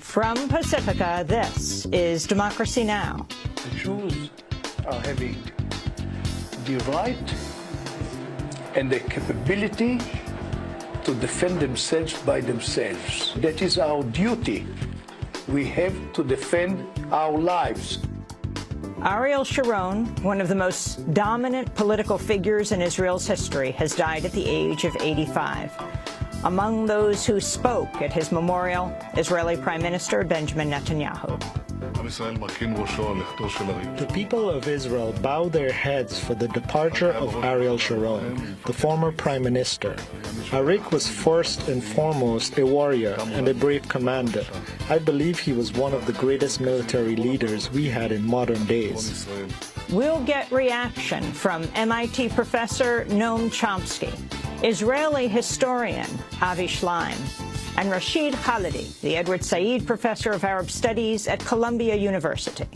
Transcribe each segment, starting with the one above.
From Pacifica, this is Democracy Now! The Jews are having the right and the capability to defend themselves by themselves. That is our duty. We have to defend our lives. Ariel Sharon, one of the most dominant political figures in Israel's history, has died at the age of 85. Among those who spoke at his memorial, Israeli Prime Minister Benjamin Netanyahu. The people of Israel bow their heads for the departure of Ariel Sharon, the former prime minister. Arik was first and foremost a warrior and a brave commander. I believe he was one of the greatest military leaders we had in modern days. We'll get reaction from MIT professor Noam Chomsky, Israeli historian Avi Shlaim, and Rashid Khalidi, the Edward Said Professor of Arab Studies at Columbia University.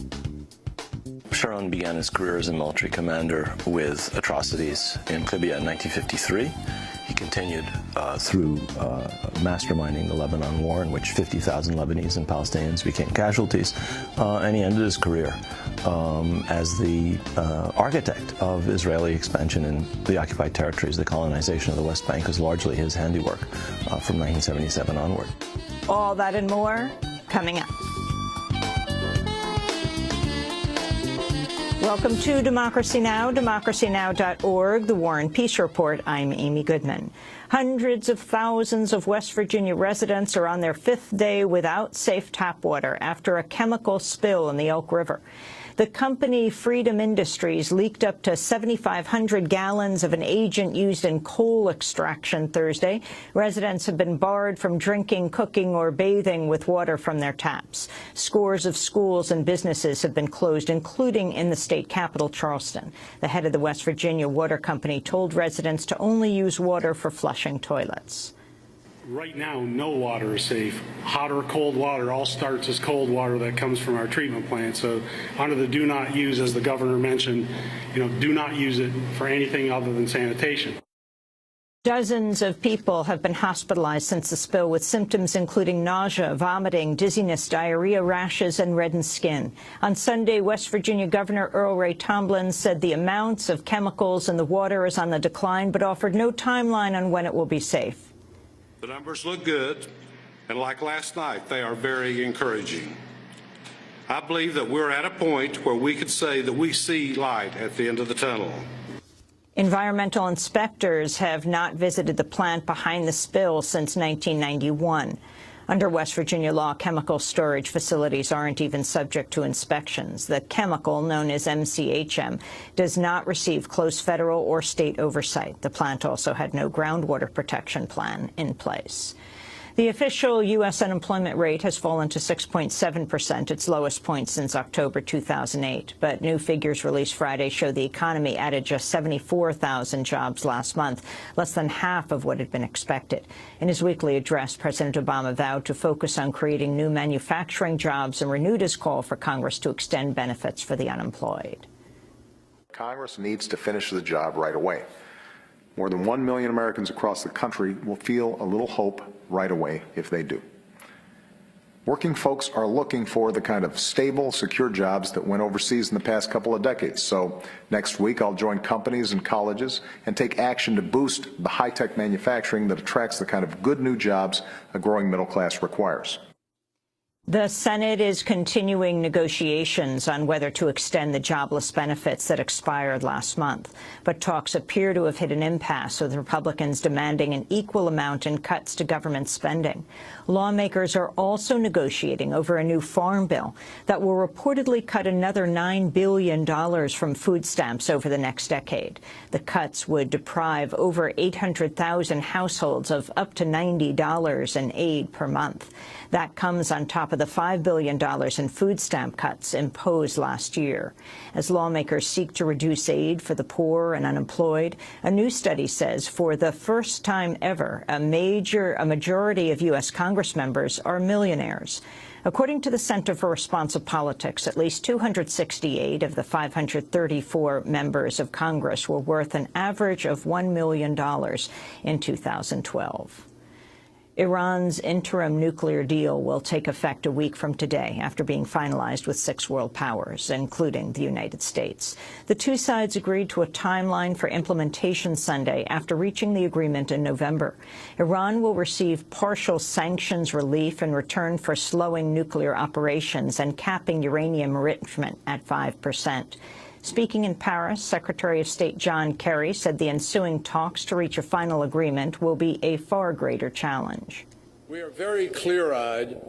Sharon began his career as a military commander with atrocities in Libya in 1953. He continued through masterminding the Lebanon War, in which 50,000 Lebanese and Palestinians became casualties, and he ended his career as the architect of Israeli expansion in the occupied territories. The colonization of the West Bank was largely his handiwork from 1977 onward. All that and more coming up. Welcome to Democracy Now!, democracynow.org, the War and Peace Report. I'm Amy Goodman. Hundreds of thousands of West Virginia residents are on their fifth day without safe tap water after a chemical spill in the Elk River. The company Freedom Industries leaked up to 7,500 gallons of an agent used in coal extraction Thursday. Residents have been barred from drinking, cooking, or bathing with water from their taps. Scores of schools and businesses have been closed, including in the state capital, Charleston. The head of the West Virginia Water Company told residents to only use water for flushing toilets. Right now, no water is safe. Hot or cold water all starts as cold water that comes from our treatment plant. So under the do not use, as the governor mentioned, do not use it for anything other than sanitation. Dozens of people have been hospitalized since the spill with symptoms including nausea, vomiting, dizziness, diarrhea, rashes, and reddened skin. On Sunday, West Virginia Governor Earl Ray Tomblin said the amounts of chemicals in the water is on the decline, but offered no timeline on when it will be safe. The numbers look good, and like last night, they are very encouraging. I believe that we're at a point where we could say that we see light at the end of the tunnel. Environmental inspectors have not visited the plant behind the spill since 1991. Under West Virginia law, chemical storage facilities aren't even subject to inspections. The chemical, known as MCHM, does not receive close federal or state oversight. The plant also had no groundwater protection plan in place. The official U.S. unemployment rate has fallen to 6.7%, its lowest point since October 2008. But new figures released Friday show the economy added just 74,000 jobs last month, less than half of what had been expected. In his weekly address, President Obama vowed to focus on creating new manufacturing jobs and renewed his call for Congress to extend benefits for the unemployed. Congress needs to finish the job right away. More than 1 million Americans across the country will feel a little hope right away if they do. Working folks are looking for the kind of stable, secure jobs that went overseas in the past couple of decades. So next week, I'll join companies and colleges and take action to boost the high-tech manufacturing that attracts the kind of good new jobs a growing middle class requires. The Senate is continuing negotiations on whether to extend the jobless benefits that expired last month. But talks appear to have hit an impasse, with Republicans demanding an equal amount in cuts to government spending. Lawmakers are also negotiating over a new farm bill that will reportedly cut another $9 billion from food stamps over the next decade. The cuts would deprive over 800,000 households of up to $90 in aid per month. That comes on top of the $5 billion in food stamp cuts imposed last year. As lawmakers seek to reduce aid for the poor and unemployed, a new study says for the first time ever, a majority of U.S. Congress members are millionaires. According to the Center for Responsive Politics, at least 268 of the 534 members of Congress were worth an average of $1 million in 2012. Iran's interim nuclear deal will take effect a week from today after being finalized with 6 world powers, including the United States. The two sides agreed to a timeline for implementation Sunday after reaching the agreement in November. Iran will receive partial sanctions relief in return for slowing nuclear operations and capping uranium enrichment at 5%. Speaking in Paris, Secretary of State John Kerry said the ensuing talks to reach a final agreement will be a far greater challenge. We are very clear-eyed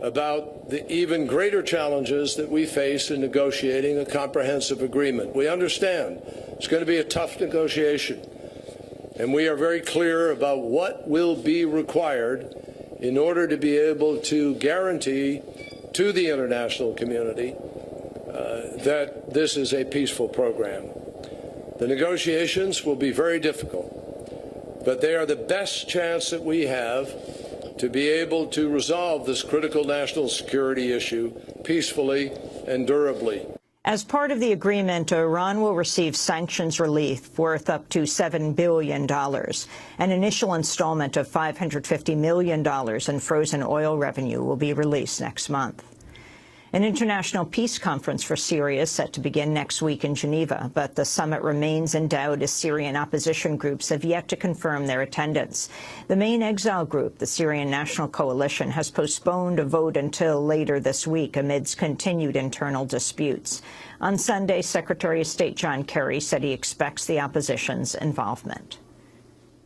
about the even greater challenges that we face in negotiating a comprehensive agreement. We understand it's going to be a tough negotiation, and we are very clear about what will be required in order to be able to guarantee to the international community that this is a peaceful program. The negotiations will be very difficult, but they are the best chance that we have to be able to resolve this critical national security issue peacefully and durably. As part of the agreement, Iran will receive sanctions relief worth up to $7 billion. An initial installment of $550 million in frozen oil revenue will be released next month. An international peace conference for Syria is set to begin next week in Geneva, but the summit remains in doubt as Syrian opposition groups have yet to confirm their attendance. The main exile group, the Syrian National Coalition, has postponed a vote until later this week amidst continued internal disputes. On Sunday, Secretary of State John Kerry said he expects the opposition's involvement.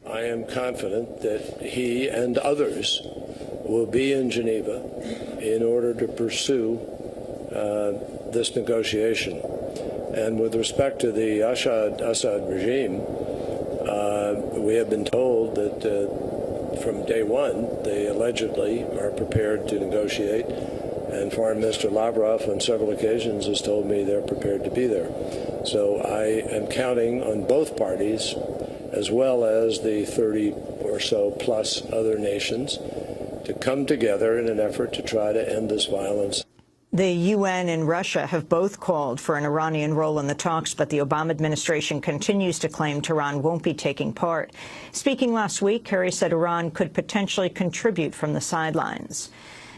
I am confident that he and others will be in Geneva in order to pursue this negotiation. And with respect to the Assad regime, we have been told that from day one they allegedly are prepared to negotiate, and Foreign Minister Lavrov on several occasions has told me they're prepared to be there. So I am counting on both parties, as well as the 30 or so plus other nations, to come together in an effort to try to end this violence. The UN and Russia have both called for an Iranian role in the talks, but the Obama administration continues to claim Tehran won't be taking part. Speaking last week, Kerry said Iran could potentially contribute from the sidelines.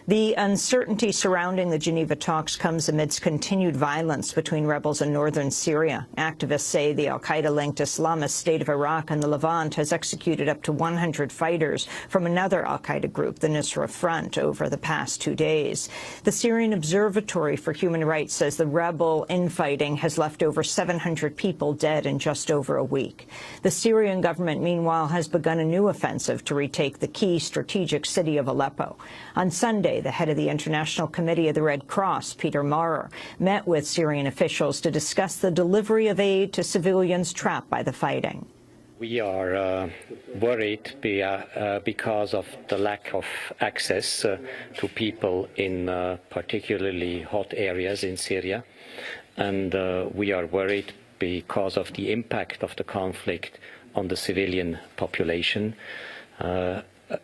The uncertainty surrounding the Geneva talks comes amidst continued violence between rebels in northern Syria. Activists say the al-Qaeda-linked Islamist State of Iraq and the Levant has executed up to 100 fighters from another al-Qaeda group, the Nusra Front, over the past 2 days. The Syrian Observatory for Human Rights says the rebel infighting has left over 700 people dead in just over a week. The Syrian government, meanwhile, has begun a new offensive to retake the key strategic city of Aleppo. On Sunday, the head of the International Committee of the Red Cross, Peter Maurer, met with Syrian officials to discuss the delivery of aid to civilians trapped by the fighting. We are worried because of the lack of access to people in particularly hot areas in Syria, and we are worried because of the impact of the conflict on the civilian population.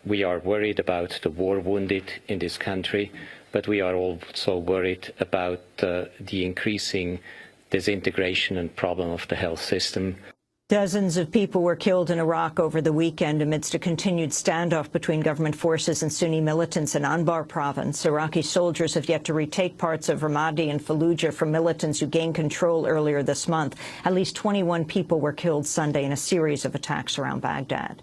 We are worried about the war wounded in this country, but we are also worried about the increasing disintegration and problem of the health system. Dozens of people were killed in Iraq over the weekend amidst a continued standoff between government forces and Sunni militants in Anbar province. Iraqi soldiers have yet to retake parts of Ramadi and Fallujah from militants who gained control earlier this month. At least 21 people were killed Sunday in a series of attacks around Baghdad.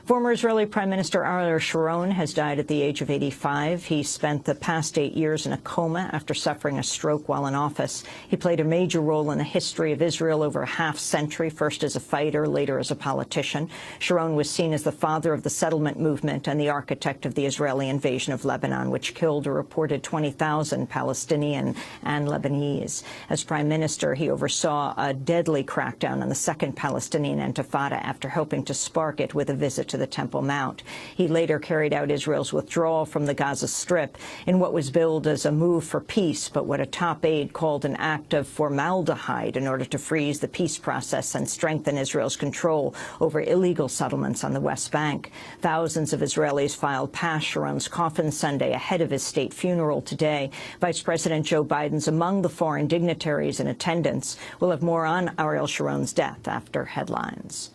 Former Israeli Prime Minister Ariel Sharon has died at the age of 85. He spent the past 8 years in a coma after suffering a stroke while in office. He played a major role in the history of Israel over a half-century, first as a fighter, later as a politician. Sharon was seen as the father of the settlement movement and the architect of the Israeli invasion of Lebanon, which killed a reported 20,000 Palestinian and Lebanese. As Prime Minister, he oversaw a deadly crackdown on the Second Palestinian Intifada after helping to spark it with a visit to the Temple Mount. He later carried out Israel's withdrawal from the Gaza Strip in what was billed as a move for peace, but what a top aide called an act of formaldehyde in order to freeze the peace process and strengthen Israel's control over illegal settlements on the West Bank. Thousands of Israelis filed past Sharon's coffin Sunday ahead of his state funeral today. Vice President Joe Biden's among the foreign dignitaries in attendance. We'll have more on Ariel Sharon's death after headlines.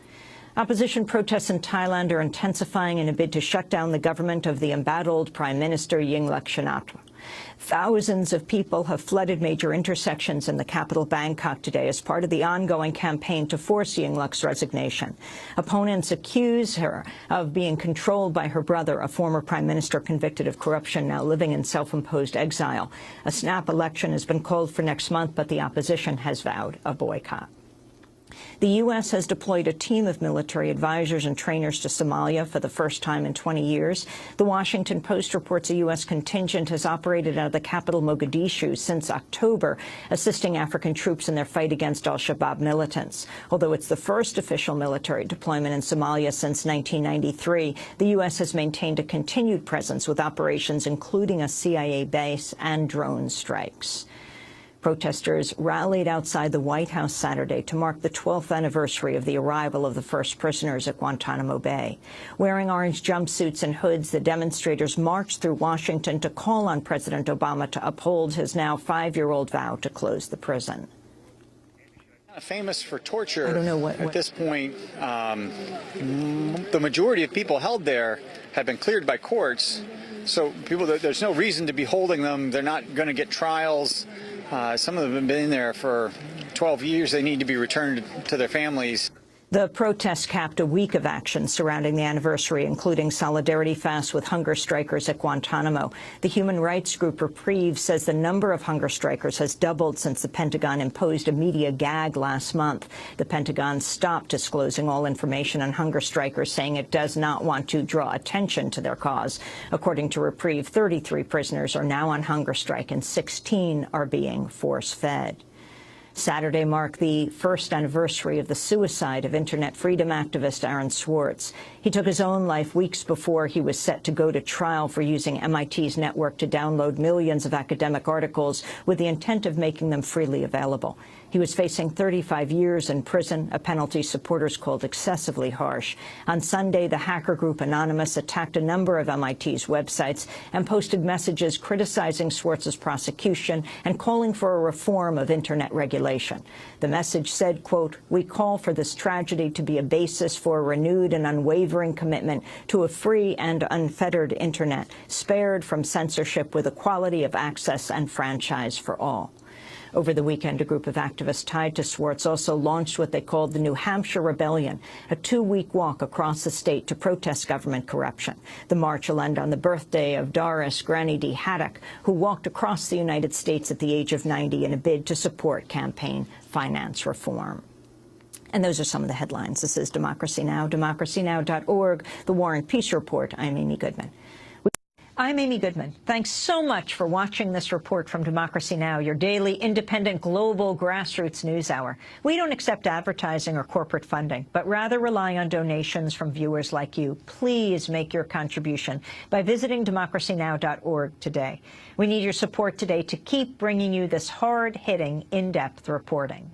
Opposition protests in Thailand are intensifying in a bid to shut down the government of the embattled Prime Minister Yingluck Shinawatra. Thousands of people have flooded major intersections in the capital Bangkok today as part of the ongoing campaign to force Yingluck's resignation. Opponents accuse her of being controlled by her brother, a former prime minister convicted of corruption, now living in self-imposed exile. A snap election has been called for next month, but the opposition has vowed a boycott. The U.S. has deployed a team of military advisors and trainers to Somalia for the first time in 20 years. The Washington Post reports a U.S. contingent has operated out of the capital Mogadishu since October, assisting African troops in their fight against al-Shabaab militants. Although it's the first official military deployment in Somalia since 1993, the U.S. has maintained a continued presence with operations including a CIA base and drone strikes. Protesters rallied outside the White House Saturday to mark the 12th anniversary of the arrival of the first prisoners at Guantanamo Bay. Wearing orange jumpsuits and hoods, the demonstrators marched through Washington to call on President Obama to uphold his now 5-year-old vow to close the prison. Famous for torture. I don't know what at this point, the majority of people held there have been cleared by courts. So there's no reason to be holding them. They're not going to get trials. Some of them have been in there for 12 years. They need to be returned to their families. The protests capped a week of action surrounding the anniversary, including solidarity fasts with hunger strikers at Guantanamo. The human rights group Reprieve says the number of hunger strikers has doubled since the Pentagon imposed a media gag last month. The Pentagon stopped disclosing all information on hunger strikers, saying it does not want to draw attention to their cause. According to Reprieve, 33 prisoners are now on hunger strike and 16 are being force-fed. Saturday marked the first anniversary of the suicide of Internet freedom activist Aaron Swartz. He took his own life weeks before he was set to go to trial for using MIT's network to download millions of academic articles with the intent of making them freely available. He was facing 35 years in prison, a penalty supporters called excessively harsh. On Sunday, the hacker group Anonymous attacked a number of MIT's websites and posted messages criticizing Swartz's prosecution and calling for a reform of Internet regulation. The message said, quote, "We call for this tragedy to be a basis for a renewed and unwavering commitment to a free and unfettered Internet, spared from censorship with equality of access and franchise for all." Over the weekend, a group of activists tied to Swartz also launched what they called the New Hampshire Rebellion, a 2-week walk across the state to protest government corruption. The march will end on the birthday of Doris Granny D. Haddock, who walked across the United States at the age of 90 in a bid to support campaign finance reform. And those are some of the headlines. This is Democracy Now!, democracynow.org, The War and Peace Report. I'm Amy Goodman. I'm Amy Goodman. Thanks so much for watching this report from Democracy Now!, your daily, independent, global grassroots news hour. We don't accept advertising or corporate funding, but rather rely on donations from viewers like you. Please make your contribution by visiting democracynow.org today. We need your support today to keep bringing you this hard-hitting, in-depth reporting.